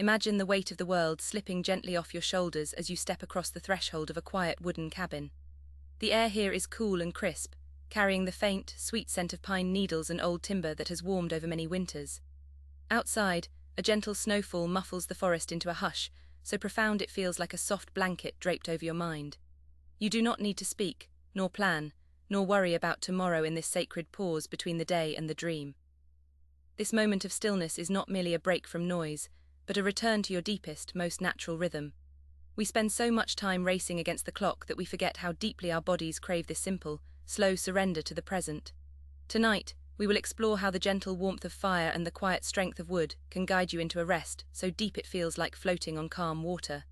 Imagine the weight of the world slipping gently off your shoulders as you step across the threshold of a quiet wooden cabin. The air here is cool and crisp, carrying the faint, sweet scent of pine needles and old timber that has warmed over many winters. Outside, a gentle snowfall muffles the forest into a hush, so profound it feels like a soft blanket draped over your mind. You do not need to speak, nor plan, nor worry about tomorrow in this sacred pause between the day and the dream. This moment of stillness is not merely a break from noise, but a return to your deepest, most natural rhythm. We spend so much time racing against the clock that we forget how deeply our bodies crave this simple, slow surrender to the present. Tonight, we will explore how the gentle warmth of fire and the quiet strength of wood can guide you into a rest so deep it feels like floating on calm water.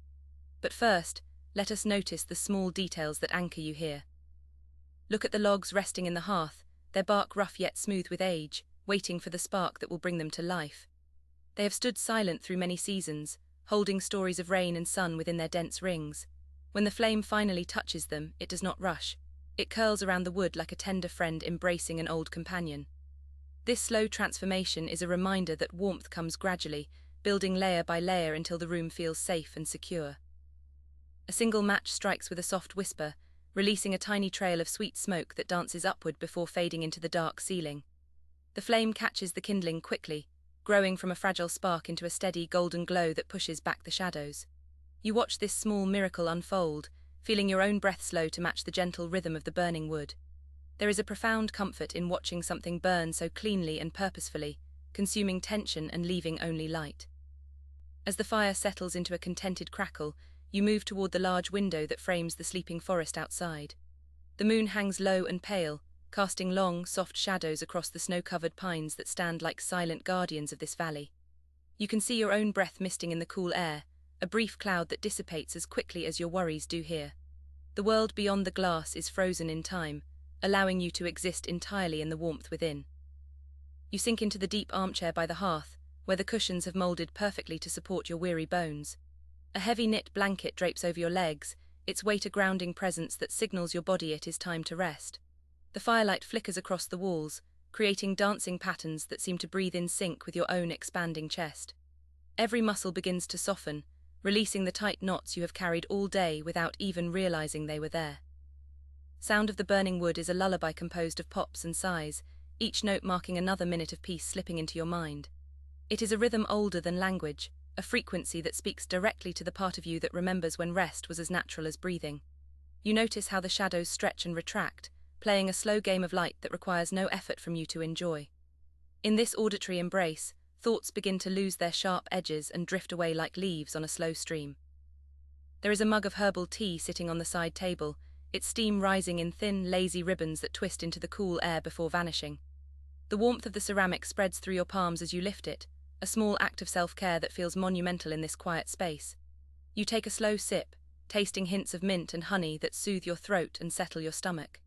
But first, let us notice the small details that anchor you here. Look at the logs resting in the hearth, their bark rough yet smooth with age, waiting for the spark that will bring them to life. They have stood silent through many seasons, holding stories of rain and sun within their dense rings. When the flame finally touches them, it does not rush. It curls around the wood like a tender friend embracing an old companion. This slow transformation is a reminder that warmth comes gradually, building layer by layer until the room feels safe and secure. A single match strikes with a soft whisper, releasing a tiny trail of sweet smoke that dances upward before fading into the dark ceiling. The flame catches the kindling quickly, growing from a fragile spark into a steady golden glow that pushes back the shadows. You watch this small miracle unfold, feeling your own breath slow to match the gentle rhythm of the burning wood. There is a profound comfort in watching something burn so cleanly and purposefully, consuming tension and leaving only light. As the fire settles into a contented crackle, you move toward the large window that frames the sleeping forest outside. The moon hangs low and pale, casting long, soft shadows across the snow-covered pines that stand like silent guardians of this valley. You can see your own breath misting in the cool air, a brief cloud that dissipates as quickly as your worries do here. The world beyond the glass is frozen in time, allowing you to exist entirely in the warmth within. You sink into the deep armchair by the hearth, where the cushions have molded perfectly to support your weary bones. A heavy knit blanket drapes over your legs, its weight a grounding presence that signals your body it is time to rest. The firelight flickers across the walls, creating dancing patterns that seem to breathe in sync with your own expanding chest. Every muscle begins to soften, releasing the tight knots you have carried all day without even realizing they were there. Sound of the burning wood is a lullaby composed of pops and sighs, each note marking another minute of peace slipping into your mind. It is a rhythm older than language, a frequency that speaks directly to the part of you that remembers when rest was as natural as breathing. You notice how the shadows stretch and retract, playing a slow game of light that requires no effort from you to enjoy. In this auditory embrace, thoughts begin to lose their sharp edges and drift away like leaves on a slow stream. There is a mug of herbal tea sitting on the side table, its steam rising in thin, lazy ribbons that twist into the cool air before vanishing. The warmth of the ceramic spreads through your palms as you lift it, a small act of self-care that feels monumental in this quiet space. You take a slow sip, tasting hints of mint and honey that soothe your throat and settle your stomach.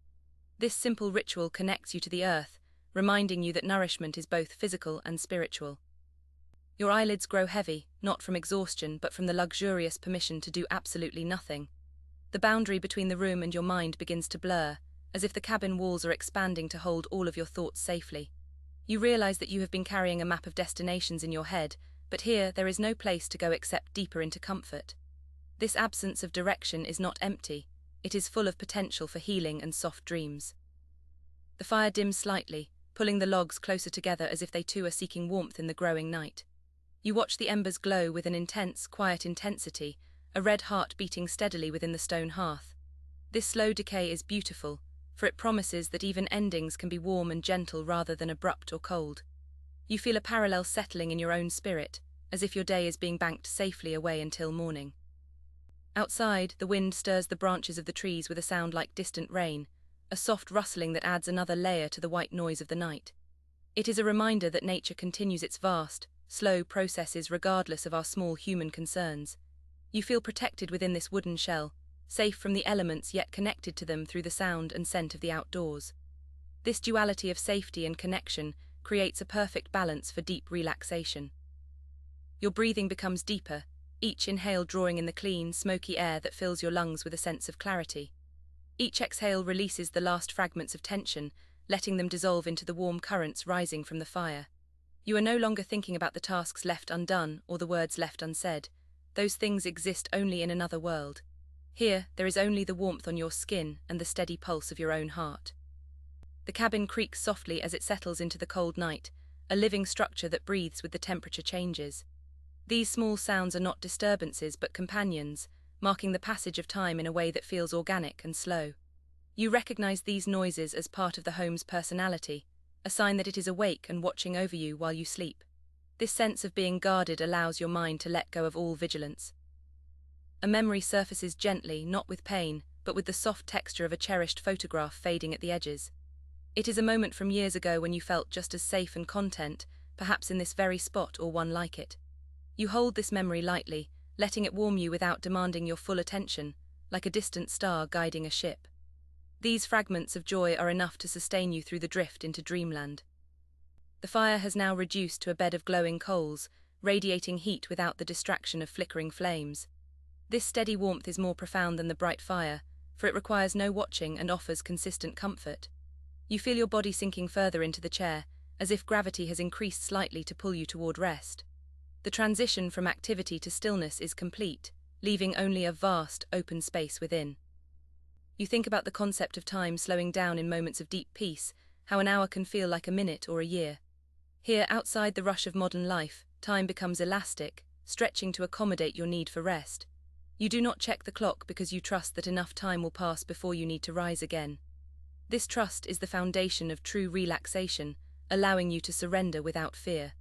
This simple ritual connects you to the earth, reminding you that nourishment is both physical and spiritual. Your eyelids grow heavy, not from exhaustion but from the luxurious permission to do absolutely nothing. The boundary between the room and your mind begins to blur, as if the cabin walls are expanding to hold all of your thoughts safely. You realize that you have been carrying a map of destinations in your head, but here there is no place to go except deeper into comfort. This absence of direction is not empty, it is full of potential for healing and soft dreams. The fire dims slightly, pulling the logs closer together as if they too are seeking warmth in the growing night. You watch the embers glow with an intense, quiet intensity, a red heart beating steadily within the stone hearth. This slow decay is beautiful, for it promises that even endings can be warm and gentle rather than abrupt or cold. You feel a parallel settling in your own spirit, as if your day is being banked safely away until morning. Outside, the wind stirs the branches of the trees with a sound like distant rain, a soft rustling that adds another layer to the white noise of the night. It is a reminder that nature continues its vast, slow processes regardless of our small human concerns. You feel protected within this wooden shell, safe from the elements yet connected to them through the sound and scent of the outdoors. This duality of safety and connection creates a perfect balance for deep relaxation. Your breathing becomes deeper, each inhale drawing in the clean, smoky air that fills your lungs with a sense of clarity. Each exhale releases the last fragments of tension, letting them dissolve into the warm currents rising from the fire. You are no longer thinking about the tasks left undone or the words left unsaid. Those things exist only in another world. Here, there is only the warmth on your skin and the steady pulse of your own heart. The cabin creaks softly as it settles into the cold night, a living structure that breathes with the temperature changes. These small sounds are not disturbances but companions, marking the passage of time in a way that feels organic and slow. You recognize these noises as part of the home's personality, a sign that it is awake and watching over you while you sleep. This sense of being guarded allows your mind to let go of all vigilance. A memory surfaces gently, not with pain, but with the soft texture of a cherished photograph fading at the edges. It is a moment from years ago when you felt just as safe and content, perhaps in this very spot or one like it. You hold this memory lightly, letting it warm you without demanding your full attention, like a distant star guiding a ship. These fragments of joy are enough to sustain you through the drift into dreamland. The fire has now reduced to a bed of glowing coals, radiating heat without the distraction of flickering flames. This steady warmth is more profound than the bright fire, for it requires no watching and offers consistent comfort. You feel your body sinking further into the chair, as if gravity has increased slightly to pull you toward rest. The transition from activity to stillness is complete, leaving only a vast, open space within. You think about the concept of time slowing down in moments of deep peace, how an hour can feel like a minute or a year. Here, outside the rush of modern life, time becomes elastic, stretching to accommodate your need for rest. You do not check the clock because you trust that enough time will pass before you need to rise again. This trust is the foundation of true relaxation, allowing you to surrender without fear.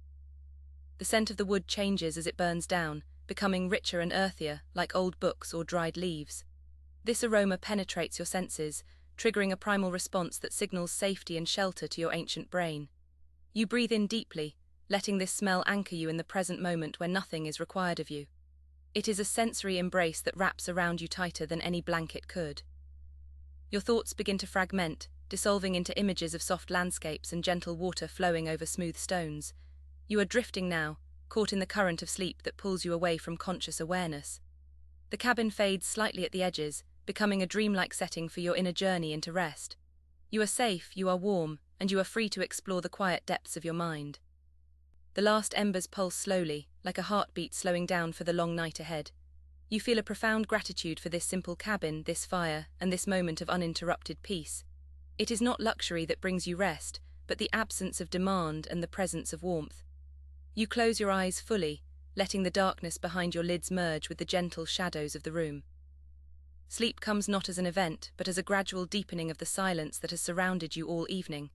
The scent of the wood changes as it burns down, becoming richer and earthier, like old books or dried leaves. This aroma penetrates your senses, triggering a primal response that signals safety and shelter to your ancient brain. You breathe in deeply, letting this smell anchor you in the present moment where nothing is required of you. It is a sensory embrace that wraps around you tighter than any blanket could. Your thoughts begin to fragment, dissolving into images of soft landscapes and gentle water flowing over smooth stones. You are drifting now, caught in the current of sleep that pulls you away from conscious awareness. The cabin fades slightly at the edges, becoming a dreamlike setting for your inner journey into rest. You are safe, you are warm, and you are free to explore the quiet depths of your mind. The last embers pulse slowly, like a heartbeat slowing down for the long night ahead. You feel a profound gratitude for this simple cabin, this fire, and this moment of uninterrupted peace. It is not luxury that brings you rest, but the absence of demand and the presence of warmth. You close your eyes fully, letting the darkness behind your lids merge with the gentle shadows of the room. Sleep comes not as an event, but as a gradual deepening of the silence that has surrounded you all evening.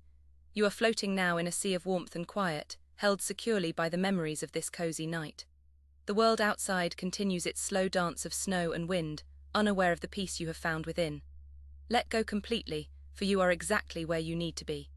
You are floating now in a sea of warmth and quiet, held securely by the memories of this cozy night. The world outside continues its slow dance of snow and wind, unaware of the peace you have found within. Let go completely, for you are exactly where you need to be.